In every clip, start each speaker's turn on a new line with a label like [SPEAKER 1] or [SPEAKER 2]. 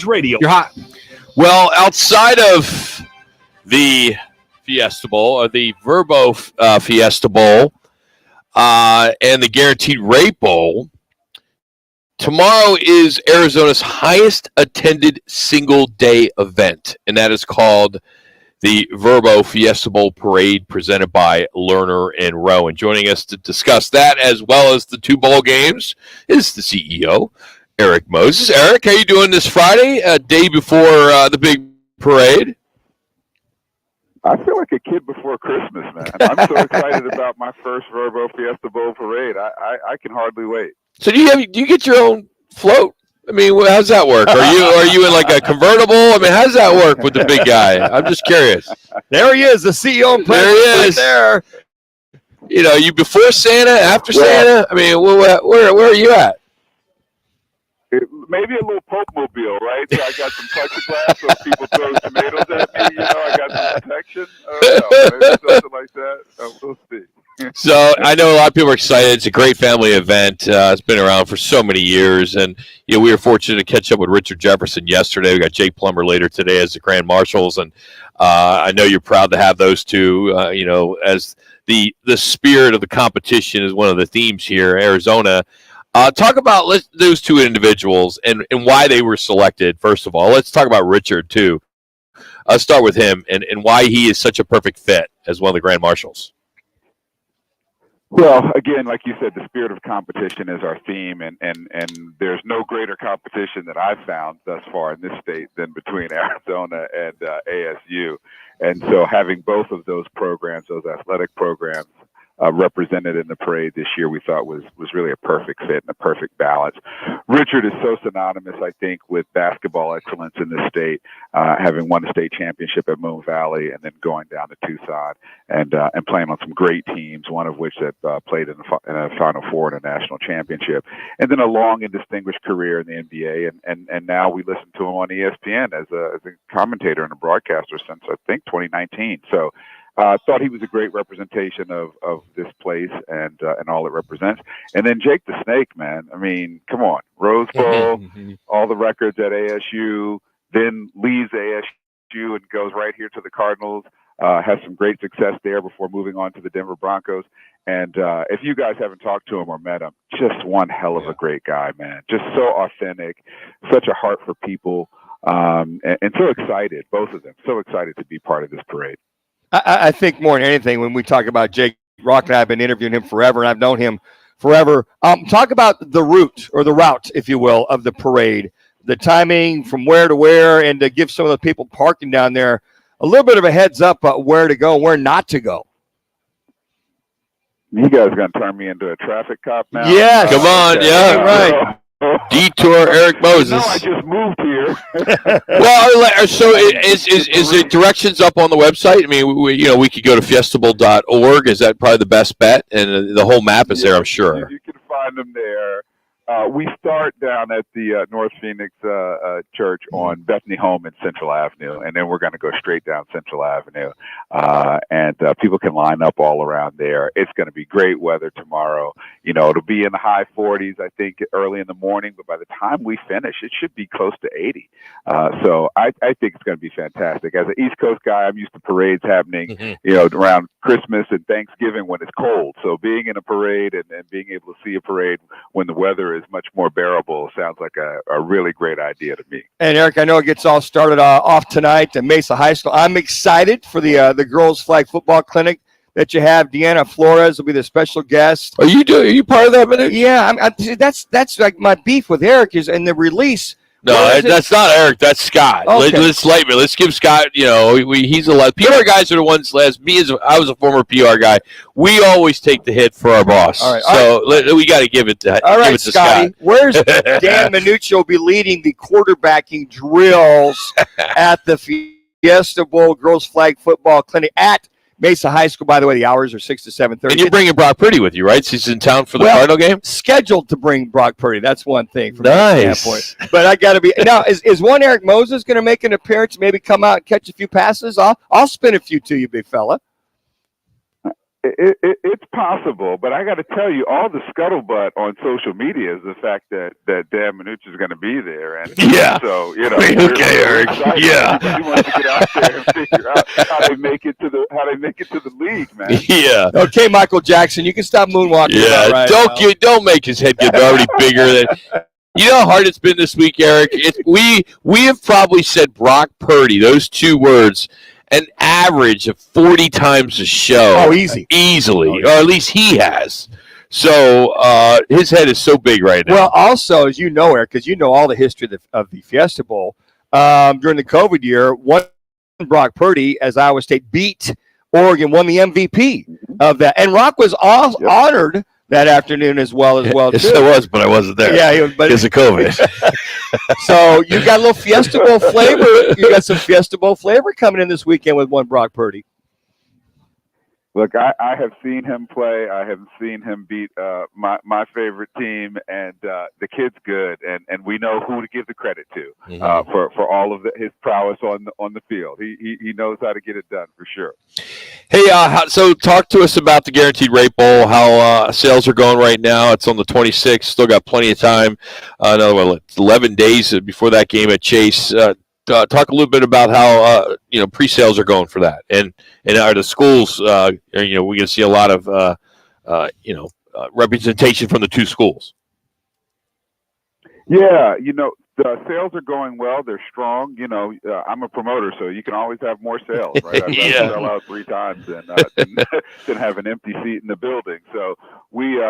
[SPEAKER 1] Radio.
[SPEAKER 2] You're hot. Well, outside of the Fiesta Bowl, or the Verbo Fiesta Bowl, and the Guaranteed Rate Bowl, tomorrow is Arizona's highest attended single-day event, and that is called the Verbo Fiesta Bowl Parade, presented by Lerner and Rowe. And joining us to discuss that, as well as the two bowl games, is the CEO, Erik Moses. Erik, how you doing this Friday, day before the big parade?
[SPEAKER 3] I feel like a kid before Christmas, man. I'm so excited about my first Verbo Fiesta Bowl parade. I can hardly wait.
[SPEAKER 2] So do you get your own float? I mean, how's that work? Are you in like a convertible? I mean, how's that work with the big guy? I'm just curious.
[SPEAKER 1] There he is, the CEO and
[SPEAKER 2] There he is.
[SPEAKER 1] Right there.
[SPEAKER 2] You know, you before Santa, after Santa? I mean, where are you at?
[SPEAKER 3] Maybe a little Pope mobile, right? So I got some plexiglass so people throw tomatoes at me. You know, I got some protection. Maybe something like that. We'll see.
[SPEAKER 2] So I know a lot of people are excited. It's a great family event. It's been around for so many years, and we were fortunate to catch up with Richard Jefferson yesterday. We got Jake Plummer later today as the Grand Marshals, and I know you're proud to have those two. As the spirit of the competition is one of the themes here in Arizona. Talk about those two individuals and why they were selected. First of all, let's talk about Richard too. Let's start with him and why he is such a perfect fit as one of the Grand Marshals.
[SPEAKER 3] Well, again, like you said, the spirit of competition is our theme, and there's no greater competition that I've found thus far in this state than between Arizona and ASU. And so having both of those programs, those athletic programs, represented in the parade this year, we thought was really a perfect fit and a perfect balance. Richard is so synonymous, I think, with basketball excellence in the state, having won the state championship at Moon Valley and then going down to Tucson and playing on some great teams, one of which that played in a Final Four in a national championship, and then a long and distinguished career in the NBA. And now we listen to him on ESPN as a commentator and a broadcaster since, I think, 2019. So thought he was a great representation of this place and all it represents. And then Jake the Snake, man. I mean, come on. Rose Bowl, all the records at ASU, then leaves ASU and goes right here to the Cardinals, has some great success there before moving on to the Denver Broncos. And if you guys haven't talked to him or met him, just one hell of a great guy, man. Just so authentic, such a heart for people, and so excited, both of them, so excited to be part of this parade.
[SPEAKER 1] I think more than anything, when we talk about Jake Rock, and I've been interviewing him forever, and I've known him forever. Talk about the route, if you will, of the parade, the timing from where to where, and to give some of the people parking down there a little bit of a heads up where to go and where not to go.
[SPEAKER 3] You guys are going to turn me into a traffic cop now?
[SPEAKER 1] Yes.
[SPEAKER 2] Come on. Okay. Yeah, right. Detour Erik Moses.
[SPEAKER 3] No, I just moved here.
[SPEAKER 2] Well, so is the directions up on the website? I mean, we could go to fiestabowl.org. Is that probably the best bet? And the whole map is there, I'm sure.
[SPEAKER 3] You can find them there. We start down at the North Phoenix Church on Bethany Home and Central Avenue, and then we're going to go straight down Central Avenue. And people can line up all around there. It's going to be great weather tomorrow. It'll be in the high 40s, I think, early in the morning, but by the time we finish, it should be close to 80. So I think it's going to be fantastic. As an East Coast guy, I'm used to parades happening, around Christmas and Thanksgiving when it's cold. So being in a parade and being able to see a parade when the weather is much more bearable sounds like a really great idea to me.
[SPEAKER 1] And Erik, I know it gets all started off tonight at Mesa High School. I'm excited for the girls flag football clinic that you have. Deanna Flores will be the special guest.
[SPEAKER 2] Are you part of that, Minute?
[SPEAKER 1] Yeah, that's like my beef with Erik is in the release.
[SPEAKER 2] No, that's not Erik. That's Scott.
[SPEAKER 1] Okay.
[SPEAKER 2] Let's give Scott. He's a PR guys are the ones. I was a former PR guy. We always take the hit for our boss. All right, we got to give it to.
[SPEAKER 1] All right,
[SPEAKER 2] give it to
[SPEAKER 1] Scotty.
[SPEAKER 2] Scott.
[SPEAKER 1] Where's Dan Minucci will be leading the quarterbacking drills at the Fiesta Bowl Girls Flag Football Clinic at Mesa High School? By the way, the hours are 6 to 7:30.
[SPEAKER 2] And you're bringing Brock Purdy with you, right? He's in town for the Cardinal game.
[SPEAKER 1] Scheduled to bring Brock Purdy. That's one thing from
[SPEAKER 2] nice.
[SPEAKER 1] my standpoint. But I got to be now. Is one Erik Moses going to make an appearance? Maybe come out and catch a few passes. I'll spin a few to you, big fella.
[SPEAKER 3] It's possible, but I got to tell you, all the scuttlebutt on social media is the fact that Dan Minucci is going to be there, and
[SPEAKER 2] Yeah.
[SPEAKER 3] so
[SPEAKER 2] Okay, Eric.
[SPEAKER 3] excited.
[SPEAKER 2] Yeah.
[SPEAKER 3] Everybody wants to get out there and figure out how they make it to the league, man.
[SPEAKER 2] Yeah.
[SPEAKER 1] Okay, Michael Jackson, you can stop moonwalking.
[SPEAKER 2] Yeah.
[SPEAKER 1] about right
[SPEAKER 2] Don't make his head get already bigger than. You know how hard it's been this week, Eric? We have probably said Brock Purdy, those two words, an average of 40 times a show.
[SPEAKER 1] Oh, easy.
[SPEAKER 2] Easily. Or at least he has. So his head is so big right now.
[SPEAKER 1] Well, also, as you know, Eric, because you know all the history of the Fiesta Bowl, during the COVID year, one Brock Purdy, as Iowa State beat Oregon, won the MVP of that. And Rock was honored that afternoon as well, too.
[SPEAKER 2] Yes, I was, but I wasn't there.
[SPEAKER 1] Yeah, but
[SPEAKER 2] because of COVID.
[SPEAKER 1] So you got a little Fiesta Bowl flavor. You got some Fiesta Bowl flavor coming in this weekend with one Brock Purdy.
[SPEAKER 3] Look, I have seen him play. I have seen him beat my favorite team, and the kid's good, and we know who to give the credit to for all of his prowess on the field. He knows how to get it done for sure.
[SPEAKER 2] Hey, so talk to us about the Guaranteed Rate Bowl. How sales are going right now? It's on the 26th. Still got plenty of time. Another 11 days before that game at Chase. Talk a little bit about how pre-sales are going for that, and are the schools? We're going to see a lot of representation from the two schools.
[SPEAKER 3] Yeah, the sales are going well. They're strong. I'm a promoter, so you can always have more sales, right? I'd rather sell out 3 times than have an empty seat in the building. So we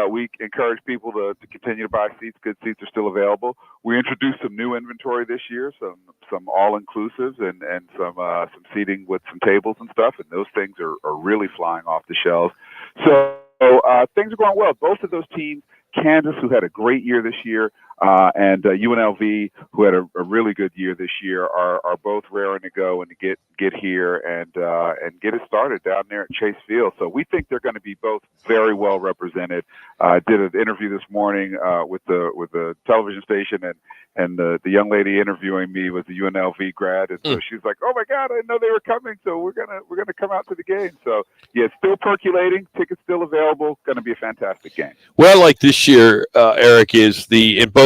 [SPEAKER 3] encourage people to continue to buy seats. Good seats are still available. We introduced some new inventory this year, some all-inclusives and some seating with some tables and stuff, and those things are really flying off the shelves. So things are going well. Both of those teams, Kansas, who had a great year this year, and UNLV, who had a really good year this year, are both raring to go and to get here and get it started down there at Chase Field. So we think they're going to be both very well represented. I did an interview this morning with the television station, and the young lady interviewing me was a UNLV grad, and so she's like, "Oh my God, I didn't know they were coming, so we're gonna come out to the game." So yeah, it's still percolating. Tickets still available. Going to be a fantastic game.
[SPEAKER 2] Well, like this year, Eric, is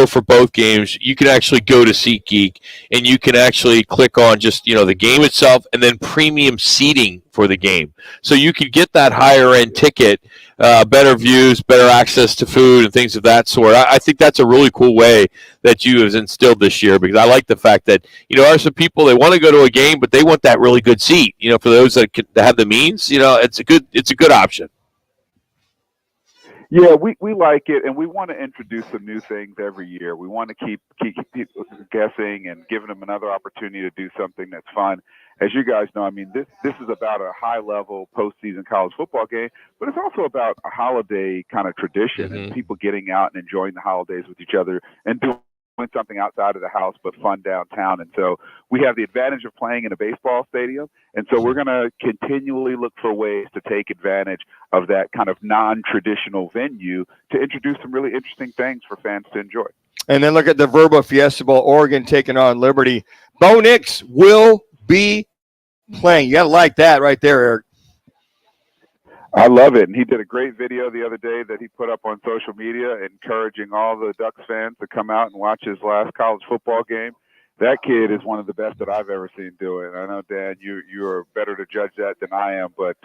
[SPEAKER 2] for both games, you can actually go to SeatGeek and you can actually click on just the game itself and then premium seating for the game. So you could get that higher end ticket, better views, better access to food and things of that sort. I think that's a really cool way that you have instilled this year, because I like the fact that there are some people, they want to go to a game, but they want that really good seat. For those that have the means, it's a good option.
[SPEAKER 3] Yeah, we like it, and we want to introduce some new things every year. We want to keep people guessing and giving them another opportunity to do something that's fun. As you guys know, I mean, this is about a high-level postseason college football game, but it's also about a holiday kind of tradition and people getting out and enjoying the holidays with each other and doing something outside of the house but fun downtown. And so we have the advantage of playing in a baseball stadium, and so we're going to continually look for ways to take advantage of that kind of non-traditional venue to introduce some really interesting things for fans to enjoy.
[SPEAKER 1] And then look at the Verbo Fiesta Bowl, Oregon taking on Liberty. Bo Nix will be playing. You got to like that right there, Eric.
[SPEAKER 3] I love it. And he did a great video the other day that he put up on social media encouraging all the Ducks fans to come out and watch his last college football game. That kid is one of the best that I've ever seen do it. I know, Dan, you are better to judge that than I am, but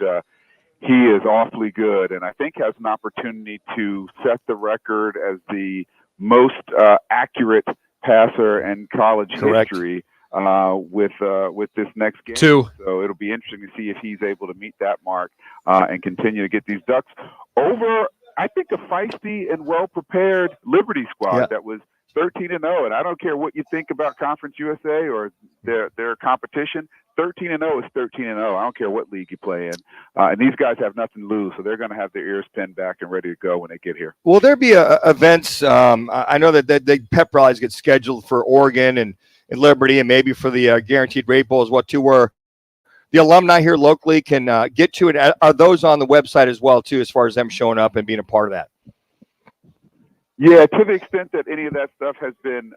[SPEAKER 3] he is awfully good, and I think has an opportunity to set the record as the most accurate passer in college history with this next game.
[SPEAKER 1] 2.
[SPEAKER 3] So it'll be interesting to see if he's able to meet that mark and continue to get these Ducks over, I think, a feisty and well-prepared Liberty squad that was 13-0. And I don't care what you think about Conference USA or their competition. 13-0 is 13-0. I don't care what league you play in. And these guys have nothing to lose, so they're going to have their ears pinned back and ready to go when they get here.
[SPEAKER 1] Will there be events? I know that the pep rallies get scheduled for Oregon and Liberty, and maybe for the Guaranteed Rate Bowl as well, too, where the alumni here locally can get to it. Are those on the website as well, too, as far as them showing up and being a part of that?
[SPEAKER 3] Yeah, to the extent that any of that stuff has been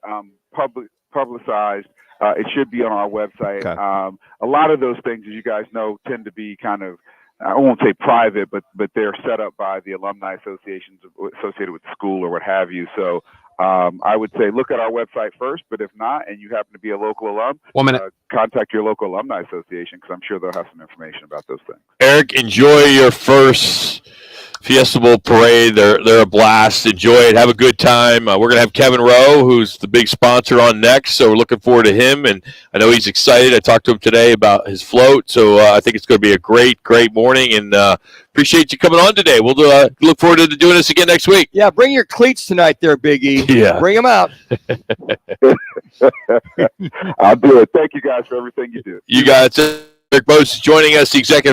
[SPEAKER 3] publicized, it should be on our website.
[SPEAKER 1] Okay.
[SPEAKER 3] A lot of those things, as you guys know, tend to be kind of I won't say private, but they're set up by the alumni associations associated with the school or what have you. So I would say look at our website first, but if not, and you happen to be a local alum,
[SPEAKER 4] 1 minute.
[SPEAKER 3] Contact your local alumni association because I'm sure they'll have some information about those things.
[SPEAKER 2] Erik, enjoy your first Fiesta Bowl parade. They're a blast. Enjoy it. Have a good time. We're going to have Kevin Rowe, who's the big sponsor, on next, so we're looking forward to him, and I know he's excited. I talked to him today about his float, so I think it's going to be a great morning, and appreciate you coming on today. We'll look forward to doing this again next week.
[SPEAKER 1] Yeah, bring your cleats tonight there, Big E.
[SPEAKER 2] Yeah.
[SPEAKER 1] Bring them out.
[SPEAKER 3] I'll do it. Thank you guys for everything you do.
[SPEAKER 2] You guys, Erik Moses joining us, the executive